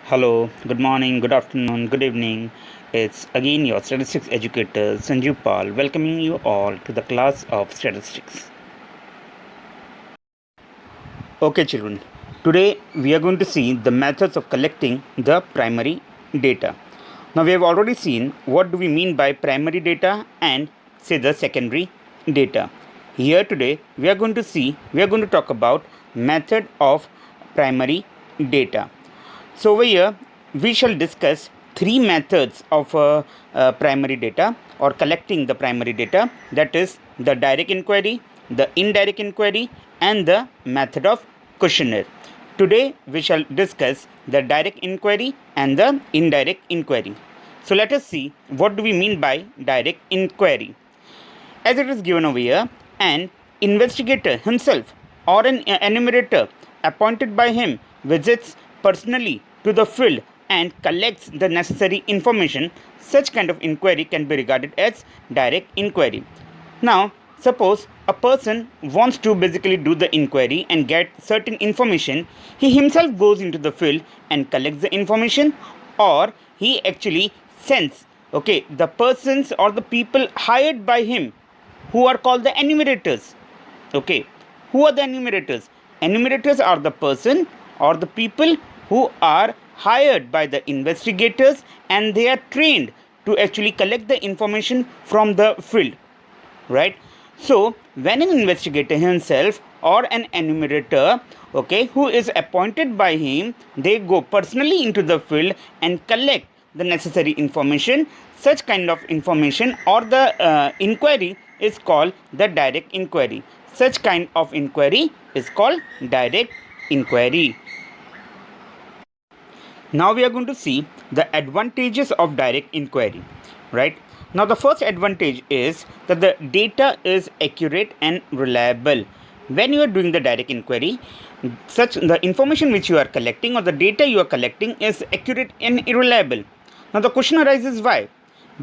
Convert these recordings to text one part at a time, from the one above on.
Hello, good morning, good afternoon, good evening. It's again your statistics educator Sanju Pal welcoming you all to the class of statistics. Okay, children, today we are going to see the methods of collecting the primary data. Now, we have already seen what do we mean by primary data and say the secondary data. Here today we are going to talk about method of primary data. So over here, we shall discuss three methods of primary data or collecting the primary data, that is the direct inquiry, the indirect inquiry, and the method of questionnaire. Today, we shall discuss the direct inquiry and the indirect inquiry. So let us see what do we mean by direct inquiry. As it is given over here, an investigator himself or an enumerator appointed by him visits personally to the field and collects the necessary information. Such kind of inquiry can be regarded as direct inquiry. Now, suppose a person wants to basically do the inquiry and get certain information, he himself goes into the field and collects the information, or he actually sends the persons or the people hired by him who are called the enumerators. Okay, who are the enumerators? Enumerators are the person or the people who are hired by the investigators and they are trained to actually collect the information from the field, right? So when an investigator himself or an enumerator, who is appointed by him, they go personally into the field and collect the necessary information. Such kind of information or the inquiry is called the direct inquiry. Such kind of inquiry is called direct inquiry. Now we are going to see the advantages of direct inquiry, right? Now the first advantage is that the data is accurate and reliable. When you are doing the direct inquiry, such the information which you are collecting or the data you are collecting is accurate and reliable. Now the question arises why?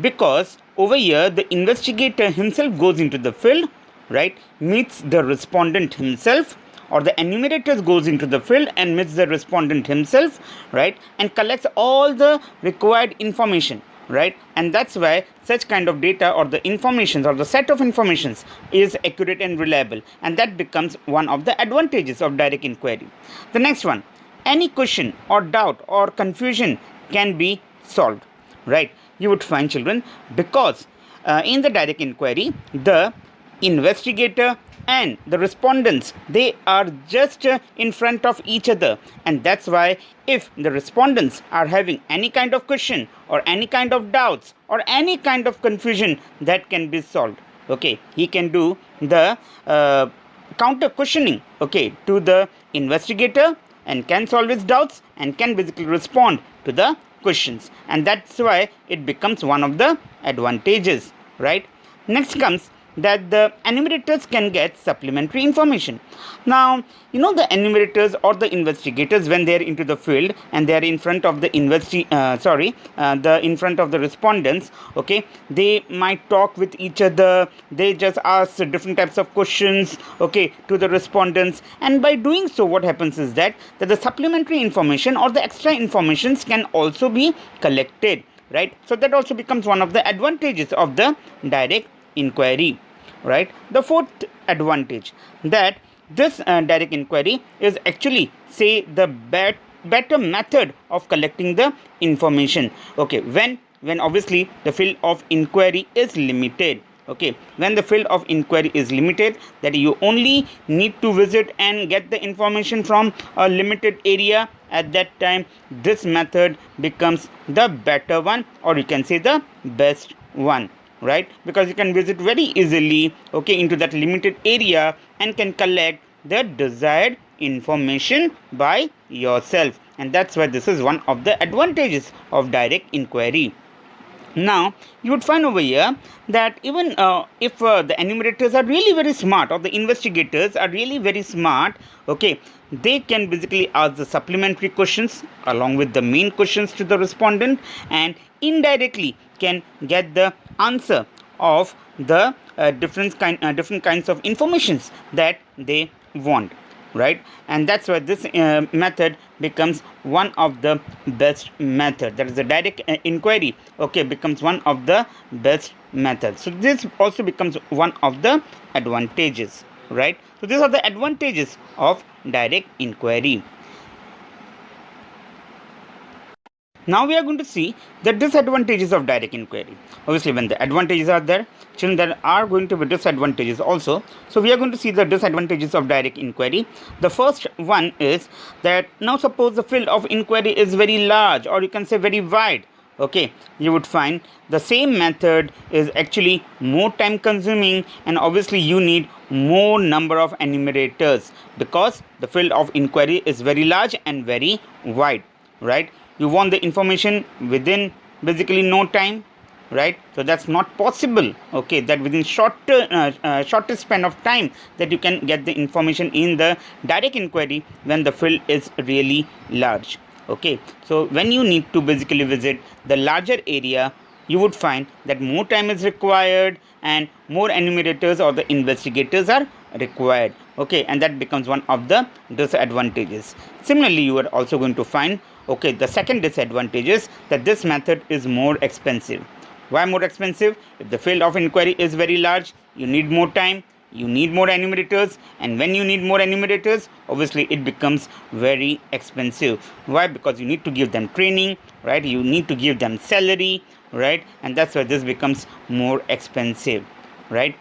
Because over here the investigator himself goes into the field, right, meets the respondent himself, or the enumerator goes into the field and meets the respondent himself, right, and collects all the required information, right, and that's why such kind of data or the informations or the set of informations is accurate and reliable, and that becomes one of the advantages of direct inquiry. The next one, any question or doubt or confusion can be solved, right? You would find, children, because in the direct inquiry the investigator and the respondents, they are just in front of each other, and that's why if the respondents are having any kind of question or any kind of doubts or any kind of confusion, that can be solved. He can do the counter questioning to the investigator and can solve his doubts and can basically respond to the questions, and that's why it becomes one of the advantages, right? Next comes that the enumerators can get supplementary information. Now, the enumerators or the investigators, when they are into the field and they are in front of the in front of the respondents, they might talk with each other. They just ask different types of questions, to the respondents, and by doing so, what happens is that the supplementary information or the extra informations can also be collected, right? So that also becomes one of the advantages of the direct inquiry, right? The fourth advantage, that this direct inquiry is actually say the better method of collecting the information, when obviously the field of inquiry is limited. When the field of inquiry is limited, that you only need to visit and get the information from a limited area, at that time this method becomes the better one, or you can say the best one, right? Because you can visit very easily into that limited area and can collect the desired information by yourself, and that's why this is one of the advantages of direct inquiry. Now, you would find over here that even if the enumerators are really very smart, or the investigators are really very smart, they can basically ask the supplementary questions along with the main questions to the respondent, and indirectly can get the answer of the different kinds of informations that they want. right? And that's why this method becomes one of the best method. That is the direct inquiry, okay, becomes one of the best methods. So this also becomes one of the advantages, right? So these are the advantages of direct inquiry. Now we are going to see the disadvantages of direct inquiry. Obviously, when the advantages are there, children, there are going to be disadvantages also. So we are going to see the disadvantages of direct inquiry. The first one is that now suppose the field of inquiry is very large, or you can say very wide. Okay, you would find the same method is actually more time consuming, and obviously you need more number of enumerators because the field of inquiry is very large and very wide, right? You want the information within basically no time, right? So that's not possible, okay, that within shortest span of time that you can get the information in the direct inquiry when the field is really large. Okay, so when you need to basically visit the larger area, you would find that more time is required and more enumerators or the investigators are required, okay, and that becomes one of the disadvantages. Similarly, you are also going to find, okay, the second disadvantage is that this method is more expensive. Why more expensive? If the field of inquiry is very large, you need more time, you need more enumerators, and when you need more enumerators, obviously it becomes very expensive. Why? Because you need to give them training, right? You need to give them salary, right? And that's why this becomes more expensive, right?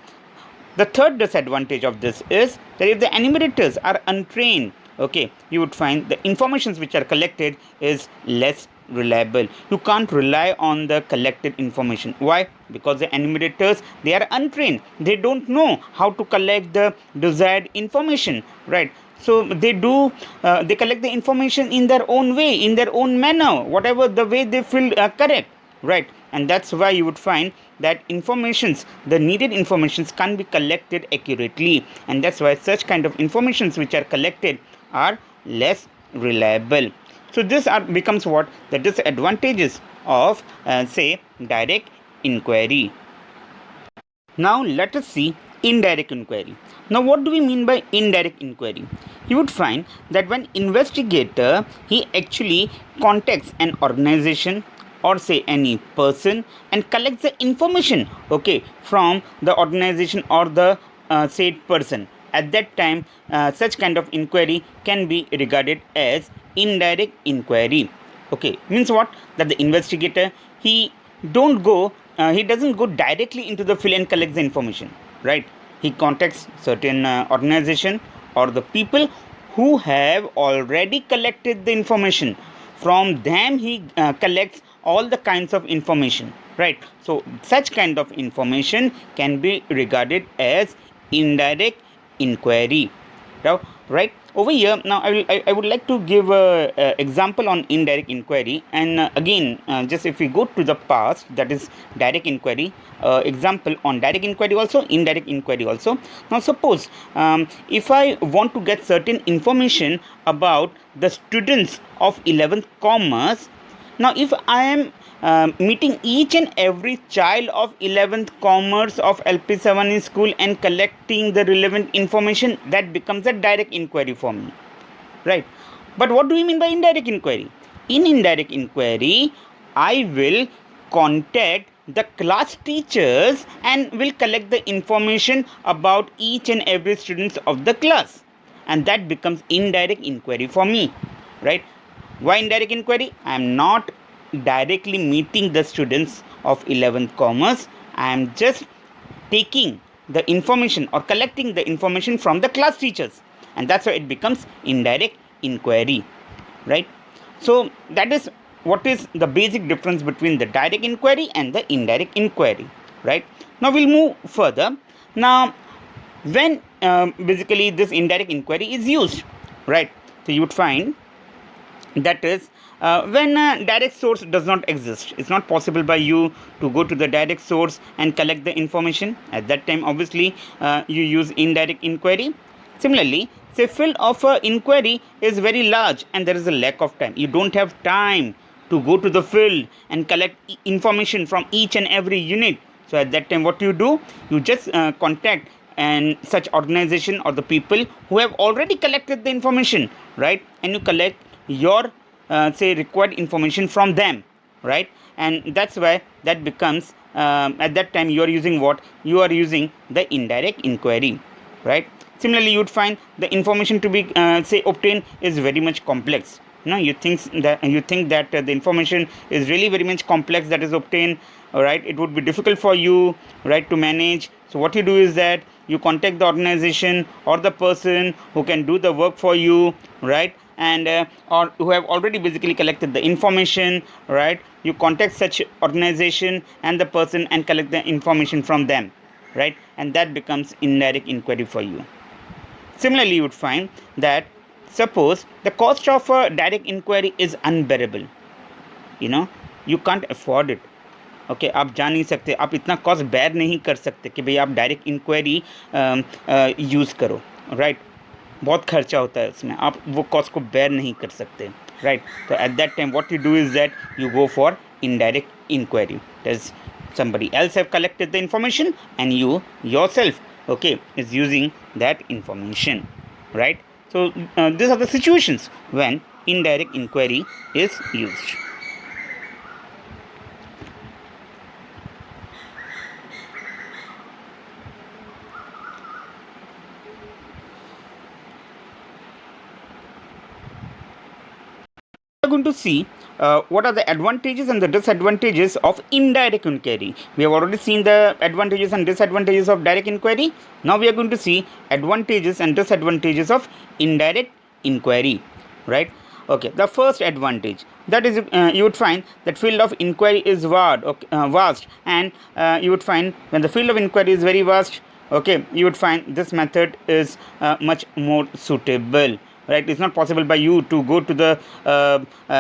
The third disadvantage of this is that if the enumerators are untrained, okay, you would find the informations which are collected is less reliable. You can't rely on the collected information. Why? Because the enumerators, they are untrained, they don't know how to collect the desired information, right? So they collect the information in their own way, in their own manner, whatever the way they feel correct, right? And that's why you would find that informations, the needed informations, can't be collected accurately, and that's why such kind of informations which are collected are less reliable. So this becomes what the disadvantages of say direct inquiry. Now let us see indirect inquiry. Now what do we mean by indirect inquiry? You would find that when investigator, he actually contacts an organization or say any person and collects the information, okay, from the organization or the said person. At that time, such kind of inquiry can be regarded as indirect inquiry. Okay, means what? That the investigator, he doesn't go directly into the field and collects the information, right? He contacts certain organization or the people who have already collected the information. From them he collects all the kinds of information, right? So such kind of information can be regarded as indirect inquiry. Now, right over here, now I would like to give a example on indirect inquiry, and again, just if we go to the past, that is direct inquiry, example on direct inquiry also, indirect inquiry also. Now suppose if I want to get certain information about the students of 11th commerce. Now if I am meeting each and every child of 11th commerce of LP 7 school and collecting the relevant information, that becomes a direct inquiry for me, right? But what do we mean by indirect inquiry? In indirect inquiry, I will contact the class teachers and will collect the information about each and every students of the class, and that becomes indirect inquiry for me, right? Why indirect inquiry? I am not directly meeting the students of 11th commerce. I am just taking the information or collecting the information from the class teachers, and that's why it becomes indirect inquiry, right? So that is what is the basic difference between the direct inquiry and the indirect inquiry, right? Now we'll move further. Now when basically this indirect inquiry is used, right? So you would find that is when a direct source does not exist. It's not possible by you to go to the direct source and collect the information. At that time, obviously you use indirect inquiry. Similarly, say field of inquiry is very large and there is a lack of time. You don't have time to go to the field and collect information from each and every unit. So at that time, what you do, you just contact and such organization or the people who have already collected the information, right? And you collect your say required information from them, right? And that's why that becomes at that time you are using what? You are using the indirect inquiry, right? Similarly, you would find the information to be say obtained is very much complex. You think that the information is really very much complex that is obtained, all right? It would be difficult for you, right, to manage. So what you do is that you contact the organization or the person who can do the work for you, right? And or who have already basically collected the information, right? You contact such organization and the person and collect the information from them, right? And that becomes indirect inquiry for you. Similarly, you would find that suppose the cost of a direct inquiry is unbearable, you can't afford it. Okay आप जा नहीं सकते, आप इतना cost bear नहीं कर सकते कि भाई आप डायरेक्ट इंक्वायरी यूज़ करो, राइट? बहुत खर्चा होता है उसमें, आप वो कॉस्ट को बेयर नहीं कर सकते, राइट? तो at that time what you do is that you go for indirect inquiry. That somebody else have collected the information and you yourself, okay, is using that information, right? So these are the situations when indirect inquiry is used. We are going to see what are the advantages and the disadvantages of indirect inquiry. We have already seen the advantages and disadvantages of direct inquiry. Now we are going to see advantages and disadvantages of indirect inquiry, right? Okay, the first advantage, that is you would find that field of inquiry is vast, and you would find when the field of inquiry is very vast, okay, you would find this method is much more suitable, right? It's not possible by you to go to the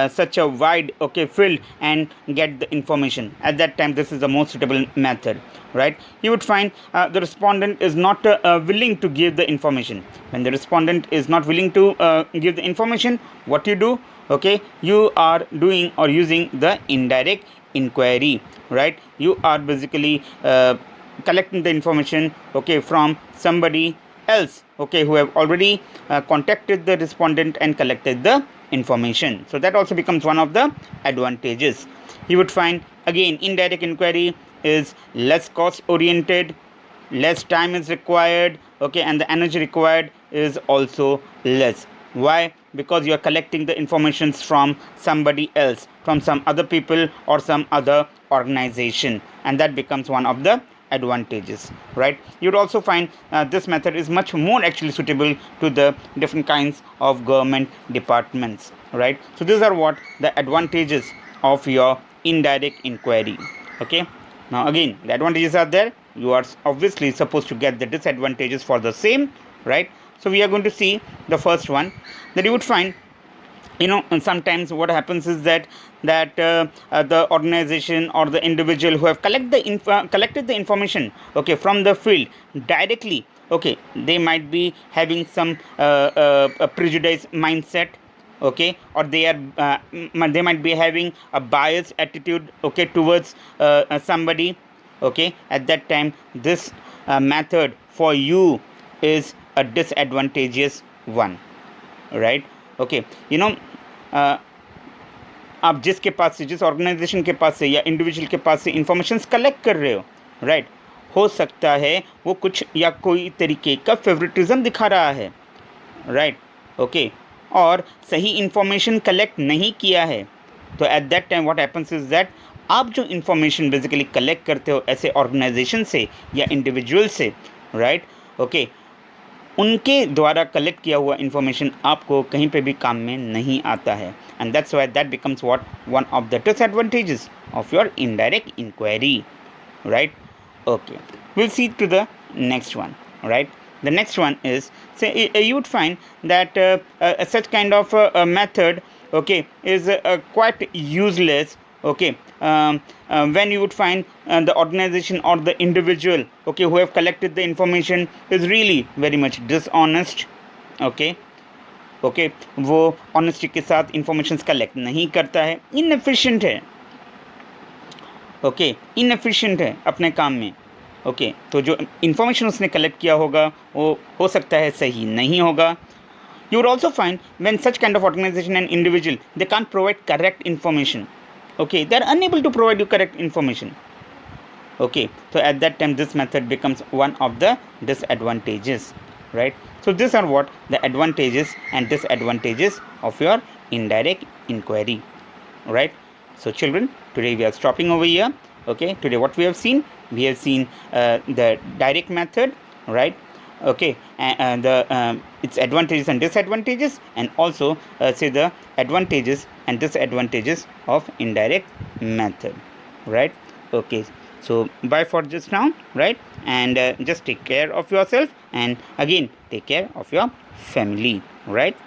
such a wide, okay, field and get the information. At that time this is the most suitable method, right? You would find the respondent is not willing to give the information. When the respondent is not willing to give the information, what you do? Okay, you are doing or using the indirect inquiry, right? You are basically collecting the information, okay, from somebody else, okay, who have already contacted the respondent and collected the information. So that also becomes one of the advantages. You would find again indirect inquiry is less cost oriented, less time is required, okay, and the energy required is also less. Why? Because you are collecting the informations from somebody else, from some other people or some other organization, and that becomes one of the advantages, right? You'd also find this method is much more actually suitable to the different kinds of government departments, right? So these are what the advantages of your indirect inquiry. Okay, now again the advantages are there, you are obviously supposed to get the disadvantages for the same, right? So we are going to see the first one, that you would find, and sometimes what happens is that the organization or the individual who have collected the information, okay, from the field directly, okay, they might be having some prejudiced mindset, okay, or they might be having a biased attitude, okay, towards somebody, okay. At that time this method for you is a disadvantageous one, right? Okay, आप जिसके पास से, जिस organisation के पास से या individual के पास से informations collect कर रहे हो, राइट, हो सकता है वो कुछ या कोई तरीके का फेवरेटिज्म दिखा रहा है, राइट, ओके, और सही इंफॉर्मेशन कलेक्ट नहीं किया है. तो at that time what happens is that आप जो इंफॉर्मेशन बेसिकली कलेक्ट करते हो ऐसे ऑर्गेनाइजेशन से या इंडिविजुअल से, राइट, ओके, उनके द्वारा कलेक्ट किया हुआ इन्फॉर्मेशन आपको कहीं पे भी काम में नहीं आता है. And that's why that becomes what one of the disadvantages of your indirect inquiry, right? Okay, we'll see to the next one, right? The next one is, say you would find that such kind of method, okay, is quite useless, okay, when you would find the organization or the individual, okay, who have collected the information is really very much dishonest, okay, okay, वो honesty के साथ informations collect नहीं करता है, inefficient है, okay, inefficient है अपने काम में, ओके तो जो इन्फॉर्मेशन उसने कलेक्ट किया होगा वो हो सकता है सही नहीं होगा. You would also find when such kind of organization and individual they can't provide correct information. Okay, they are unable to provide you correct information. Okay, so at that time this method becomes one of the disadvantages, right? So these are what the advantages and disadvantages of your indirect inquiry, right? So children, today we are stopping over here. Okay, today what we have seen the direct method, right? Okay, and the its advantages and disadvantages, and also say the advantages and disadvantages of indirect method, right? Okay, so bye for just now, right? And just take care of yourself, and again take care of your family, right?